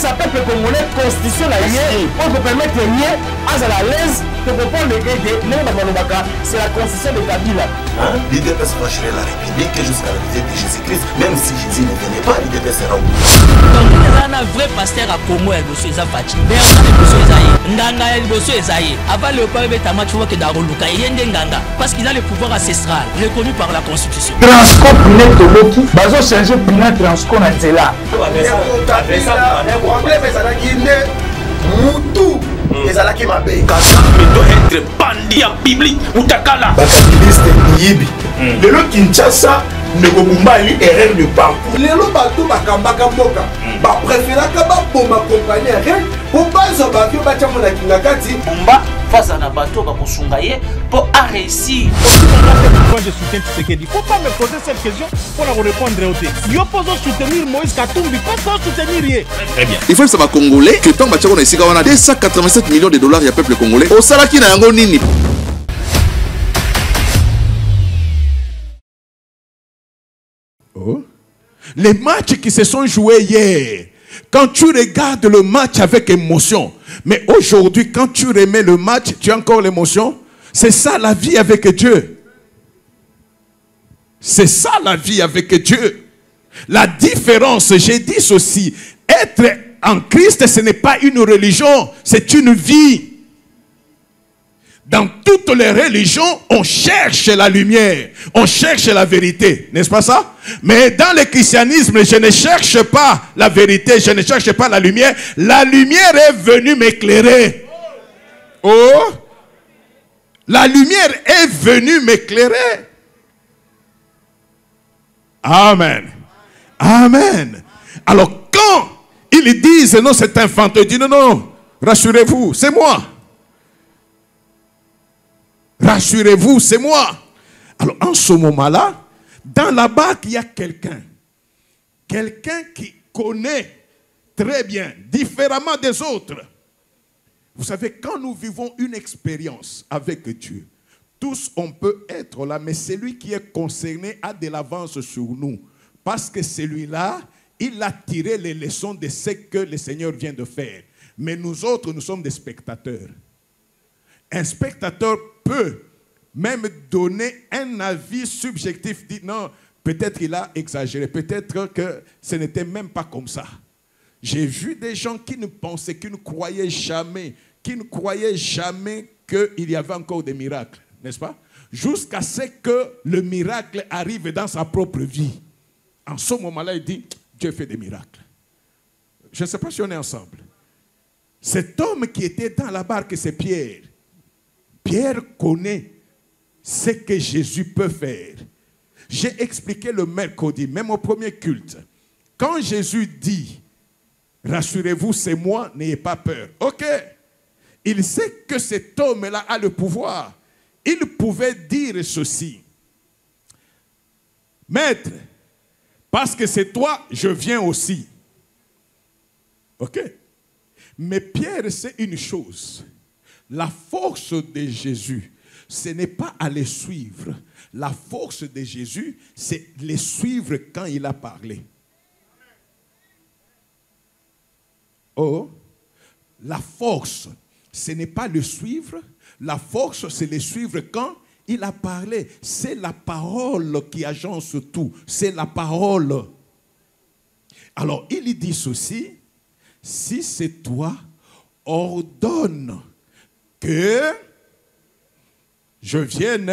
ça peuple congolais constitution la yé pour vous permettre yé à la l'aise de comprendre le gars de non Malobaka, c'est la constitution de Kabila. Hein? L'IDPS va gérer la République jusqu'à la visite de Jésus-Christ, même si Jésus ne venait pas, l'IDPS sera où? Donc il y a un vrai pasteur à Congo et monsieur Zafati. Ndanga et monsieur Ezaïe. Avant le peuple Tama, tu vois que Daroluka il y a Ndanga parce qu'il a le pouvoir ancestral reconnu par la Constitution. Transcon Pinet Toboki, bazo changer Pinet Transcon na Nzela. Moutou ezalaki mabe Kazame doit être bandit en public utakala bakabiliste yibi lelo Kinshasa nekobumbali erreur de parcours lelo bato bakambaka mboka bapréféraka baboma compagnie rien po bazwa bavio batiamo na kinga kati Bumba face à Nabato Bakosungaye pour réussir. Moi je soutiens Tshisekedi. Il ne faut pas me poser cette question pour la répondre au thé. Yo poso soutenir Moïse Katumbi, pas soutenir Yé. Très bien. Il faut savoir congolais que tant que on a ici on a 287 millions de dollars il y a peuple congolais. Au salaki na yango nini. Oh. Les matchs qui se sont joués hier. Quand tu regardes le match avec émotion, mais aujourd'hui, quand tu remets le match, tu as encore l'émotion. C'est ça la vie avec Dieu. C'est ça la vie avec Dieu. La différence, j'ai dit ceci, être en Christ, ce n'est pas une religion, c'est une vie. Dans toutes les religions, on cherche la lumière, on cherche la vérité, n'est-ce pas ça? Mais dans le christianisme, je ne cherche pas la vérité, je ne cherche pas la lumière. La lumière est venue m'éclairer. Oh! La lumière est venue m'éclairer. Amen. Amen. Alors quand ils disent non, c'est un fantôme, dit non, non, rassurez-vous, c'est moi. Rassurez-vous, c'est moi. Alors, en ce moment-là, dans la barque, il y a quelqu'un. Quelqu'un qui connaît très bien, différemment des autres. Vous savez, quand nous vivons une expérience avec Dieu, tous on peut être là, mais celui qui est concerné a de l'avance sur nous. Parce que celui-là, il a tiré les leçons de ce que le Seigneur vient de faire. Mais nous autres, nous sommes des spectateurs. Un spectateur peut même donner un avis subjectif, dit non, peut-être qu'il a exagéré, peut-être que ce n'était même pas comme ça. J'ai vu des gens qui ne pensaient, qui ne croyaient jamais qu'il y avait encore des miracles, n'est-ce pas? Jusqu'à ce que le miracle arrive dans sa propre vie. En ce moment-là, il dit, Dieu fait des miracles. Je ne sais pas si on est ensemble. Cet homme qui était dans la barque, c'est Pierre. Pierre connaît ce que Jésus peut faire. J'ai expliqué le mercredi, même au premier culte. Quand Jésus dit, rassurez-vous, c'est moi, n'ayez pas peur. Ok. Il sait que cet homme-là a le pouvoir. Il pouvait dire ceci. Maître, parce que c'est toi, je viens aussi. Ok. Mais Pierre sait une chose. La force de Jésus, ce n'est pas à les suivre. La force de Jésus, c'est les suivre quand il a parlé. Oh, la force, ce n'est pas le suivre. La force, c'est le suivre quand il a parlé. C'est la parole qui agence tout. C'est la parole. Alors, il dit ceci. Si c'est toi, ordonne que je vienne,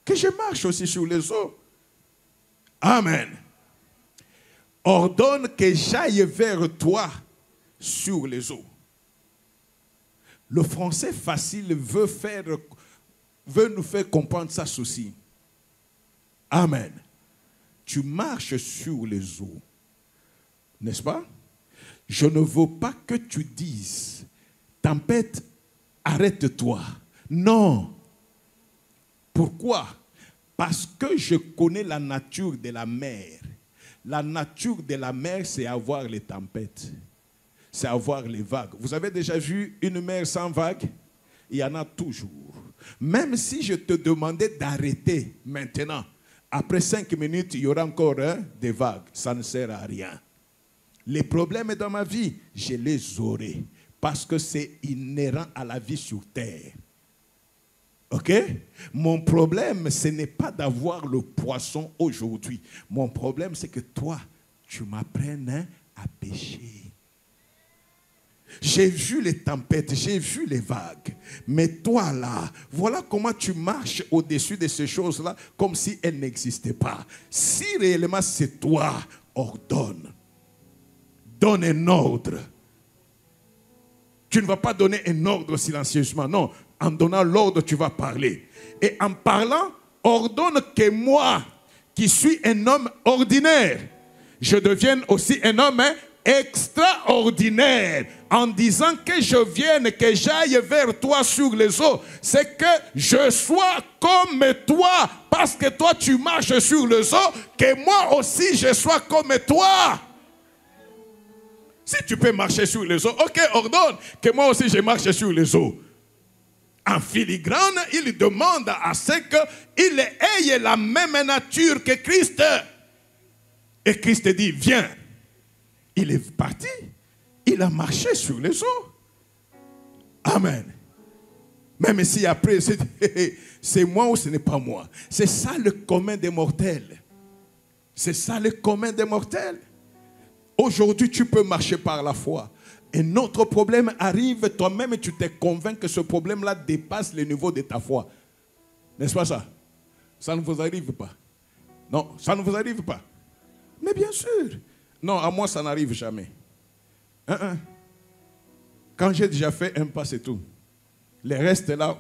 que je marche aussi sur les eaux. Amen. Ordonne que j'aille vers toi sur les eaux. Le français facile veut nous faire comprendre ça ceci. Amen. Tu marches sur les eaux. N'est-ce pas? Je ne veux pas que tu dises, tempête, arrête-toi. Non. Pourquoi? Parce que je connais la nature de la mer. La nature de la mer, c'est avoir les tempêtes. C'est avoir les vagues. Vous avez déjà vu une mer sans vagues? Il y en a toujours. Même si je te demandais d'arrêter maintenant, après 5 minutes, il y aura encore des vagues. Ça ne sert à rien. Les problèmes dans ma vie, je les aurai. Parce que c'est inhérent à la vie sur terre. Ok? Mon problème, ce n'est pas d'avoir le poisson aujourd'hui. Mon problème, c'est que toi, tu m'apprennes à pêcher. J'ai vu les tempêtes, j'ai vu les vagues. Mais toi là, voilà comment tu marches au-dessus de ces choses-là, comme si elles n'existaient pas. Si réellement c'est toi, ordonne. Donne un ordre. Tu ne vas pas donner un ordre silencieusement, non. En donnant l'ordre, tu vas parler. Et en parlant, ordonne que moi, qui suis un homme ordinaire, je devienne aussi un homme extraordinaire. En disant que je vienne, que j'aille vers toi sur les eaux, c'est que je sois comme toi. Parce que toi, tu marches sur les eaux, que moi aussi, je sois comme toi. Si tu peux marcher sur les eaux, ok, ordonne que moi aussi, je marche sur les eaux. En filigrane, il demande à ce qu'il ait la même nature que Christ. Et Christ dit, viens. Il est parti. Il a marché sur les eaux. Amen. Même si après, c'est moi ou ce n'est pas moi. C'est ça le commun des mortels. C'est ça le commun des mortels. Aujourd'hui, tu peux marcher par la foi. Un autre problème arrive, toi-même tu te convaincs que ce problème-là dépasse le niveau de ta foi. N'est-ce pas ça? Ça ne vous arrive pas? Non, ça ne vous arrive pas. Mais bien sûr. Non, à moi, ça n'arrive jamais. Quand j'ai déjà fait un pas, c'est tout. Le reste là...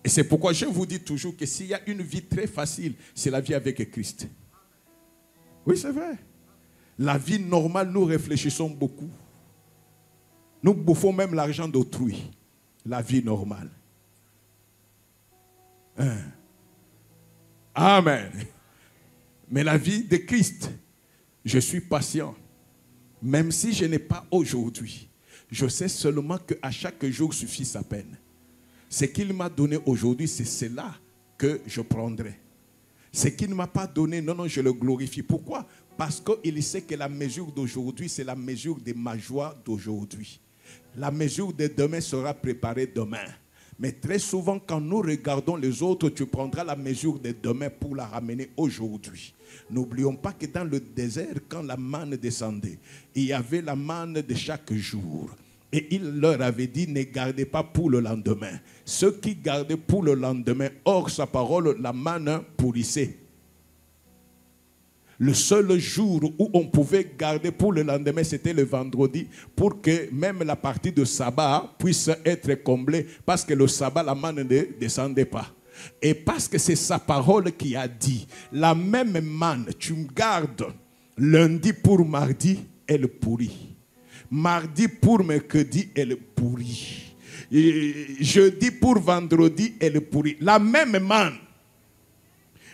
Et c'est pourquoi je vous dis toujours que s'il y a une vie très facile, c'est la vie avec Christ. Oui, c'est vrai. La vie normale, nous réfléchissons beaucoup. Nous bouffons même l'argent d'autrui. La vie normale. Amen. Mais la vie de Christ, je suis patient. Même si je n'ai pas aujourd'hui, je sais seulement qu'à chaque jour suffit sa peine. Ce qu'il m'a donné aujourd'hui, c'est cela que je prendrai. Ce qu'il ne m'a pas donné, non, je le glorifie. Pourquoi? Parce qu'il sait que la mesure d'aujourd'hui, c'est la mesure de ma joie d'aujourd'hui. La mesure de demain sera préparée demain. Mais très souvent, quand nous regardons les autres, tu prendras la mesure de demain pour la ramener aujourd'hui. N'oublions pas que dans le désert, quand la manne descendait, il y avait la manne de chaque jour. Et il leur avait dit, ne gardez pas pour le lendemain. Ceux qui gardaient pour le lendemain, hors sa parole, la manne pourrissait. Le seul jour où on pouvait garder pour le lendemain, c'était le vendredi, pour que même la partie de sabbat puisse être comblée, parce que le sabbat, la manne ne descendait pas. Et parce que c'est sa parole qui a dit, la même manne, tu me gardes lundi pour mardi, elle pourrit. Mardi pour mercredi, elle pourrit. Et jeudi pour vendredi, elle pourrit. La même manne.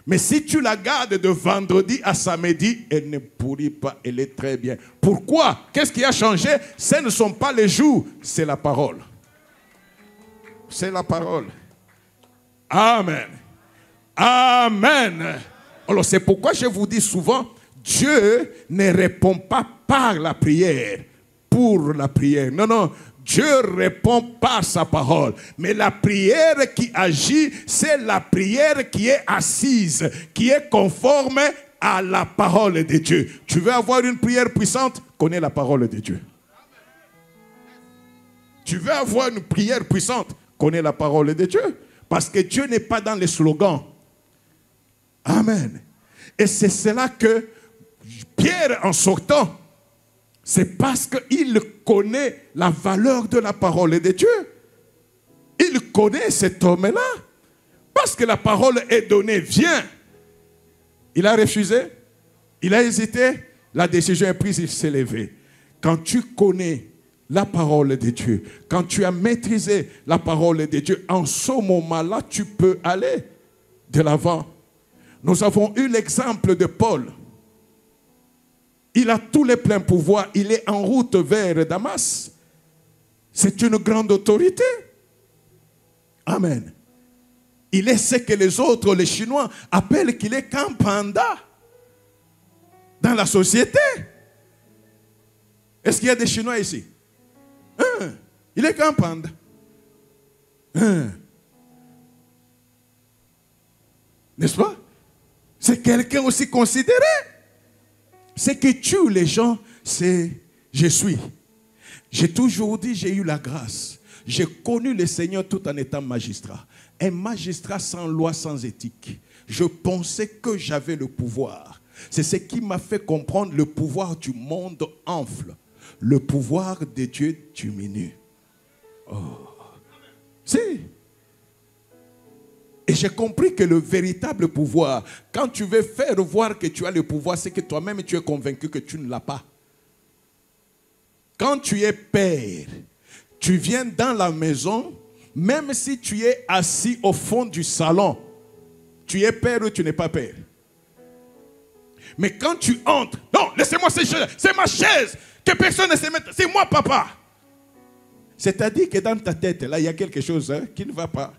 Mais si tu la gardes de vendredi à samedi, elle ne pourrit pas, elle est très bien. Pourquoi? Qu'est-ce qui a changé? Ce ne sont pas les jours, c'est la parole. C'est la parole. Amen. Amen. Alors c'est pourquoi je vous dis souvent, Dieu ne répond pas par la prière, pour la prière. Non, non. Dieu répond par sa parole. Mais la prière qui agit, c'est la prière qui est assise, qui est conforme à la parole de Dieu. Tu veux avoir une prière puissante? Connais la parole de Dieu. Tu veux avoir une prière puissante? Connais la parole de Dieu. Parce que Dieu n'est pas dans les slogans. Amen. Et c'est cela que Pierre, en sortant, c'est parce qu'il connaît la valeur de la parole de Dieu. Il connaît cet homme-là. Parce que la parole est donnée, viens. Il a refusé. Il a hésité. La décision est prise, il s'est levé. Quand tu connais la parole de Dieu, quand tu as maîtrisé la parole de Dieu, en ce moment-là, tu peux aller de l'avant. Nous avons eu l'exemple de Paul. Il a tous les pleins pouvoirs. Il est en route vers Damas. C'est une grande autorité. Amen. Il est ce que les autres, les Chinois, appellent qu'il est qu'un panda dans la société. Est-ce qu'il y a des Chinois ici? Il est qu'un panda. N'est-ce pas? C'est quelqu'un aussi considéré. Ce qui tue les gens, c'est je suis. J'ai toujours dit, j'ai eu la grâce. J'ai connu le Seigneur tout en étant magistrat. Un magistrat sans loi, sans éthique. Je pensais que j'avais le pouvoir. C'est ce qui m'a fait comprendre le pouvoir du monde enfle. Le pouvoir de Dieu diminue. Oh. Si. Et j'ai compris que le véritable pouvoir, quand tu veux faire voir que tu as le pouvoir, c'est que toi-même tu es convaincu que tu ne l'as pas. Quand tu es père, tu viens dans la maison, même si tu es assis au fond du salon, tu es père ou tu n'es pas père. Mais quand tu entres, non, laissez-moi cette chaise, c'est ma chaise, que personne ne se mette, c'est moi papa. C'est-à-dire que dans ta tête, là, il y a quelque chose qui ne va pas.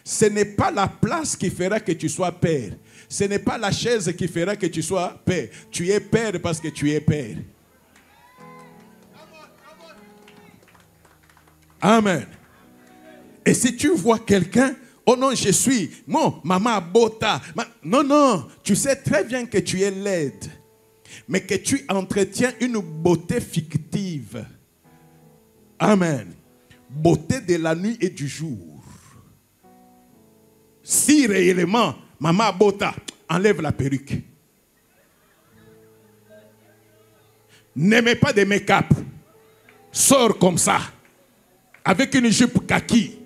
Ce n'est pas la place qui fera que tu sois père. Ce n'est pas la chaise qui fera que tu sois père. Tu es père parce que tu es père. Amen. Et si tu vois quelqu'un, oh non, je suis, mon maman Bota. Non, non, tu sais très bien que tu es laide, mais que tu entretiens une beauté fictive. Amen. Beauté de la nuit et du jour. Si réellement, maman Bota, enlève la perruque. N'aimez pas de make-up. Sors comme ça. Avec une jupe kaki.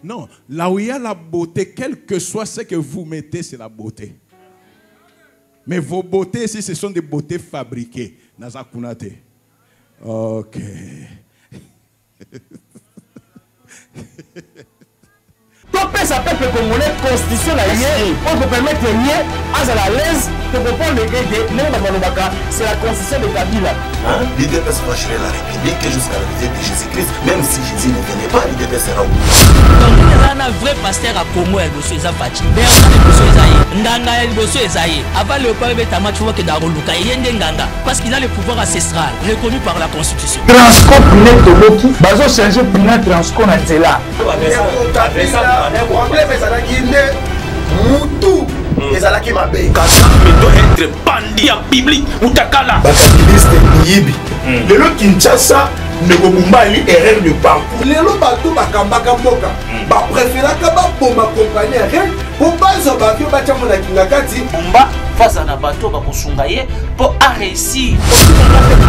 Non, là où il y a la beauté, quel que soit ce que vous mettez, c'est la beauté. Mais vos beautés ici, ce sont des beautés fabriquées. Nazakunate. Ok. Topé sa peuple congolais, constitution la yé, on peut permettre yé, à la l'aise, de comprendre le gars, c'est la constitution de Kabila. L'IDPS va gérer la République jusqu'à la visite de Jésus-Christ, même si Jésus ne venait pas, l'IDPS sera où? Donc, il y a un vrai pasteur à Congo, il y a un Fati. Ndanga, il avant le peuple de Tamachoua qui est dans Roluka, il y a un Nganga, parce qu'il a le pouvoir ancestral, reconnu par la Constitution. Transco Pinet Toloki, bazo changer Pinet Transco na Nzela. Le problème est que Moutou ezalaki mabe. Mais doit être bandit en biblique utakala. Bakabiliste Niyibi. Lelo Kinshasa ne kobumbali erreur de parcours. Lelo bato bakambaka mboka. Ba préféraka ba bomba compagnie rien pour bazo bakyo bacha mona kingakati. Bomba face à Nabato bakosungaye pour réussir.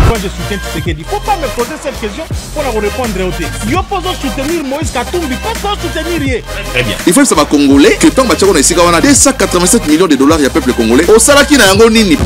Moi je soutiens Tshisekedi. Il ne faut pas me poser cette question pour vous répondre au thé. Il faut soutenir Moïse Katumbi, pas pour soutenir Yé. Très bien. Il faut savoir Congolais que tant que on a 287 millions de dollars, il y a peuple congolais. Au Salaki na yango nini.